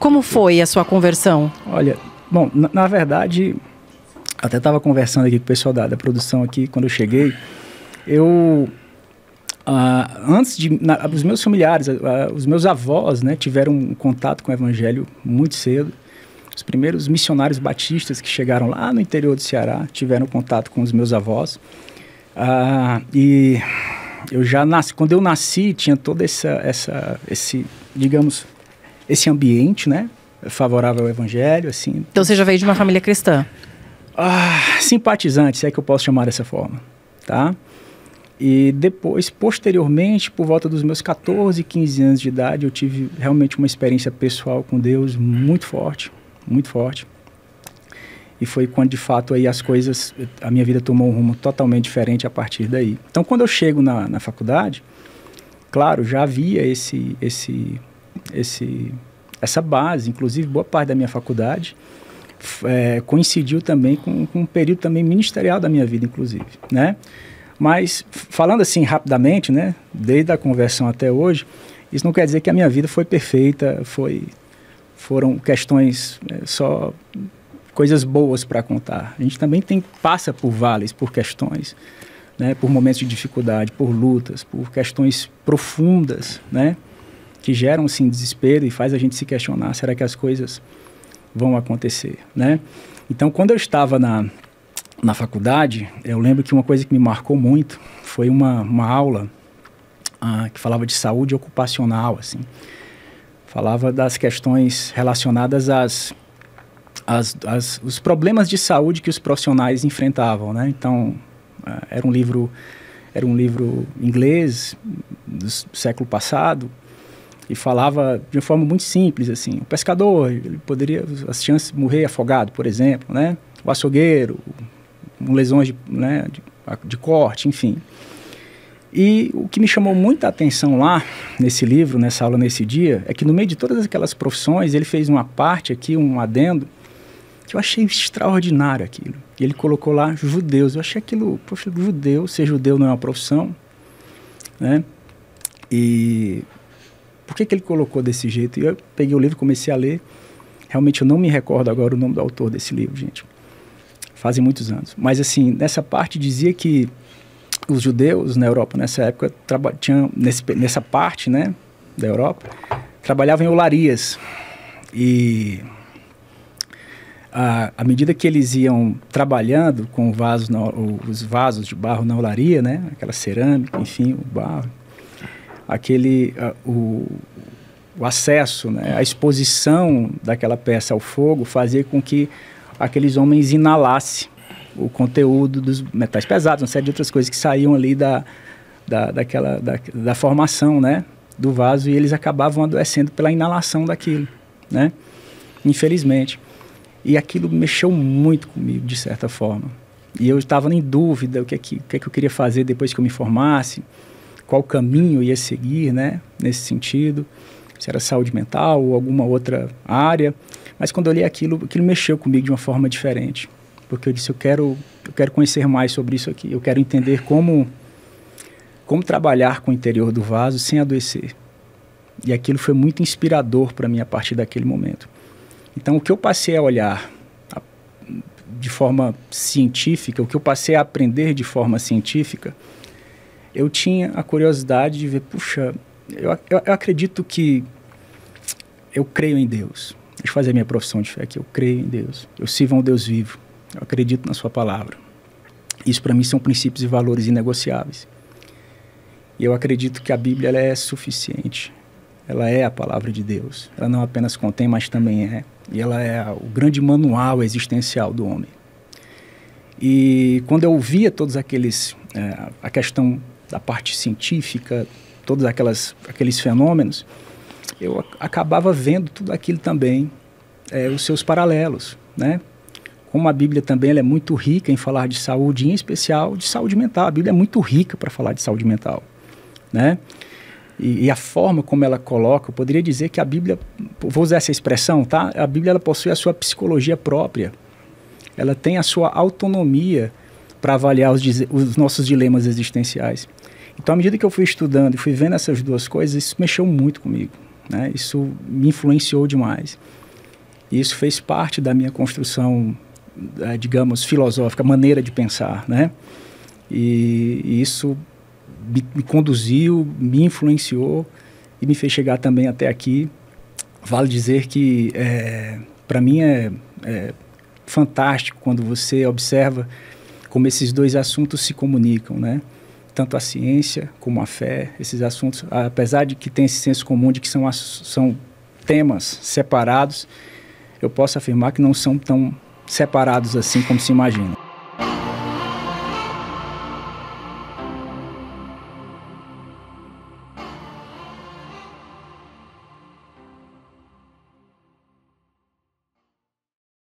Como foi a sua conversão? Olha, bom, na verdade, até estava conversando aqui com o pessoal da produção aqui, quando eu cheguei, os meus familiares, os meus avós, né, tiveram um contato com o evangelho muito cedo. Os primeiros missionários batistas que chegaram lá no interior do Ceará tiveram contato com os meus avós. E eu já nasci, quando eu nasci, tinha todo esse, digamos, esse ambiente, né, favorável ao evangelho, assim. Então você já veio de uma família cristã? Simpatizante, se é que eu posso chamar dessa forma, tá? E depois, posteriormente, por volta dos meus 14, 15 anos de idade, eu tive realmente uma experiência pessoal com Deus muito forte, muito forte. E foi quando, de fato, aí a minha vida tomou um rumo totalmente diferente a partir daí. Então, quando eu chego na faculdade, claro, já havia essa base, inclusive boa parte da minha faculdade coincidiu também com um período também ministerial da minha vida, inclusive, né? Mas, falando assim rapidamente, né, desde a conversão até hoje, isso não quer dizer que a minha vida foi perfeita, foram questões, só coisas boas para contar. A gente também passa por vales, por questões, né, por momentos de dificuldade, por lutas, por questões profundas, né, que geram, assim, desespero e faz a gente se questionar, será que as coisas vão acontecer, né? Então, quando eu estava na faculdade, eu lembro que uma coisa que me marcou muito foi uma aula que falava de saúde ocupacional, assim. Falava das questões relacionadas os problemas de saúde que os profissionais enfrentavam, né? Então, era um livro inglês do século passado e falava de uma forma muito simples, assim. O pescador, ele poderia, as chances de morrer afogado, por exemplo, né? O açougueiro, com lesões de corte, enfim. E o que me chamou muita atenção lá, nesse livro, nessa aula, nesse dia, é que no meio de todas aquelas profissões, ele fez uma parte aqui, um adendo, que eu achei extraordinário aquilo. E ele colocou lá judeus. Eu achei aquilo, poxa, ser judeu não é uma profissão, né? E por que ele colocou desse jeito? E eu peguei o livro, comecei a ler. Realmente eu não me recordo agora o nome do autor desse livro, gente. Fazem muitos anos. Mas, assim, nessa parte dizia que os judeus na Europa, nessa época, tinham, nessa parte, né, da Europa, trabalhavam em olarias. E à medida que eles iam trabalhando com os vasos de barro na olaria, né, aquela cerâmica, enfim, o barro, o acesso, né, a exposição daquela peça ao fogo fazia com que aqueles homens inalassem o conteúdo dos metais pesados, uma série de outras coisas que saíam ali da formação, né, do vaso, e eles acabavam adoecendo pela inalação daquilo, né, infelizmente. E aquilo mexeu muito comigo, de certa forma. E eu estava em dúvida o que é que eu queria fazer depois que eu me formasse, qual caminho eu ia seguir, né, nesse sentido, se era saúde mental ou alguma outra área. Mas quando eu li aquilo mexeu comigo de uma forma diferente. Porque eu disse, eu quero conhecer mais sobre isso aqui. Eu quero entender como trabalhar com o interior do vaso sem adoecer. E aquilo foi muito inspirador para mim a partir daquele momento. Então, o que eu passei a olhar de forma científica, o que eu passei a aprender de forma científica, eu tinha a curiosidade de ver, puxa, eu acredito que eu creio em Deus. Deixa eu fazer a minha profissão de fé aqui. Eu creio em Deus. Eu sirvo a um Deus vivo. Eu acredito na sua palavra. Isso para mim são princípios e valores inegociáveis. E eu acredito que a Bíblia ela é suficiente. Ela é a palavra de Deus. Ela não apenas contém, mas também é. E ela é o grande manual existencial do homem. E quando eu via todos aqueles... a questão da parte científica, todos aqueles fenômenos, eu acabava vendo tudo aquilo também, os seus paralelos, né? Como a Bíblia também ela é muito rica em falar de saúde, em especial de saúde mental. A Bíblia é muito rica para falar de saúde mental, né? E a forma como ela coloca, eu poderia dizer que a Bíblia, vou usar essa expressão, tá? A Bíblia ela possui a sua psicologia própria. Ela tem a sua autonomia para avaliar os nossos dilemas existenciais. Então, à medida que eu fui estudando e fui vendo essas duas coisas, isso mexeu muito comigo, né? Isso me influenciou demais. E isso fez parte da minha construção, digamos, filosófica, maneira de pensar, né? E isso me conduziu, me influenciou e me fez chegar também até aqui. Vale dizer que, para mim, é fantástico quando você observa como esses dois assuntos se comunicam, né? Tanto a ciência como a fé, esses assuntos, apesar de que tem esse senso comum de que são temas separados, eu posso afirmar que não são tão separados assim como se imagina.